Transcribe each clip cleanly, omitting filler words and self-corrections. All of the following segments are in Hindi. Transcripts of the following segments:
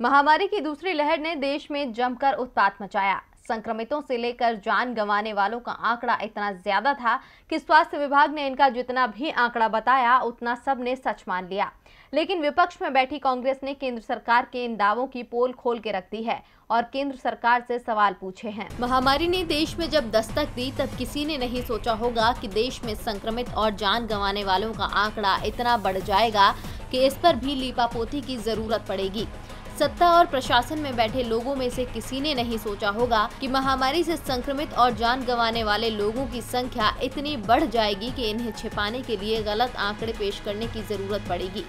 महामारी की दूसरी लहर ने देश में जमकर उत्पात मचाया। संक्रमितों से लेकर जान गंवाने वालों का आंकड़ा इतना ज्यादा था कि स्वास्थ्य विभाग ने इनका जितना भी आंकड़ा बताया उतना सबने सच मान लिया। लेकिन विपक्ष में बैठी कांग्रेस ने केंद्र सरकार के इन दावों की पोल खोल के रख दी है और केंद्र सरकार से सवाल पूछे हैं। महामारी ने देश में जब दस्तक दी तब किसी ने नहीं सोचा होगा कि देश में संक्रमित और जान गंवाने वालों का आंकड़ा इतना बढ़ जाएगा कि इस पर भी लीपापोती की जरूरत पड़ेगी। सत्ता और प्रशासन में बैठे लोगों में से किसी ने नहीं सोचा होगा कि महामारी से संक्रमित और जान गंवाने वाले लोगों की संख्या इतनी बढ़ जाएगी कि इन्हें छिपाने के लिए गलत आंकड़े पेश करने की जरूरत पड़ेगी।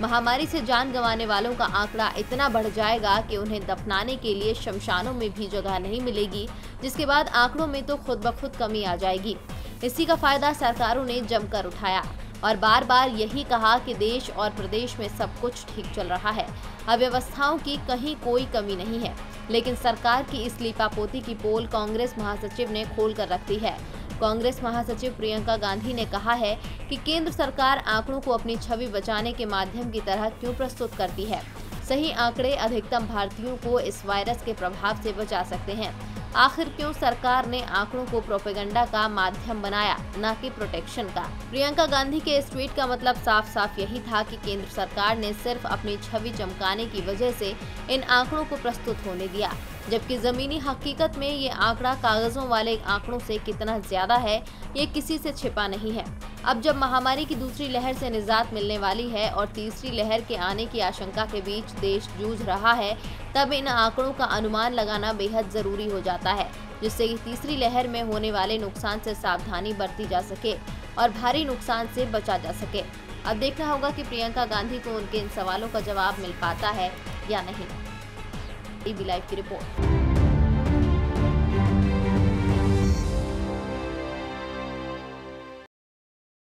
महामारी से जान गंवाने वालों का आंकड़ा इतना बढ़ जाएगा कि उन्हें दफनाने के लिए शमशानों में भी जगह नहीं मिलेगी, जिसके बाद आंकड़ों में तो खुद ब खुद कमी आ जाएगी। इसी का फायदा सरकारों ने जमकर उठाया और बार बार यही कहा कि देश और प्रदेश में सब कुछ ठीक चल रहा है, अव्यवस्थाओं की कहीं कोई कमी नहीं है। लेकिन सरकार की इस लीपापोती की पोल कांग्रेस महासचिव ने खोल कर रख दी है। कांग्रेस महासचिव प्रियंका गांधी ने कहा है कि केंद्र सरकार आंकड़ों को अपनी छवि बचाने के माध्यम की तरह क्यों प्रस्तुत करती है। सही आंकड़े अधिकतम भारतीयों को इस वायरस के प्रभाव से बचा सकते हैं। आखिर क्यों सरकार ने आंकड़ों को प्रोपेगेंडा का माध्यम बनाया, न कि प्रोटेक्शन का। प्रियंका गांधी के इस ट्वीट का मतलब साफ साफ यही था कि केंद्र सरकार ने सिर्फ अपनी छवि चमकाने की वजह से इन आंकड़ों को प्रस्तुत होने दिया, जबकि जमीनी हकीकत में ये आंकड़ा कागजों वाले आंकड़ों से कितना ज्यादा है ये किसी से छिपा नहीं है। अब जब महामारी की दूसरी लहर से निजात मिलने वाली है और तीसरी लहर के आने की आशंका के बीच देश जूझ रहा है, तब इन आंकड़ों का अनुमान लगाना बेहद जरूरी हो जाता है, जिससे कि तीसरी लहर में होने वाले नुकसान से सावधानी बरती जा सके और भारी नुकसान से बचा जा सके। अब देखना होगा कि प्रियंका गांधी को उनके इन सवालों का जवाब मिल पाता है या नहीं। टीवी लाइव की रिपोर्ट।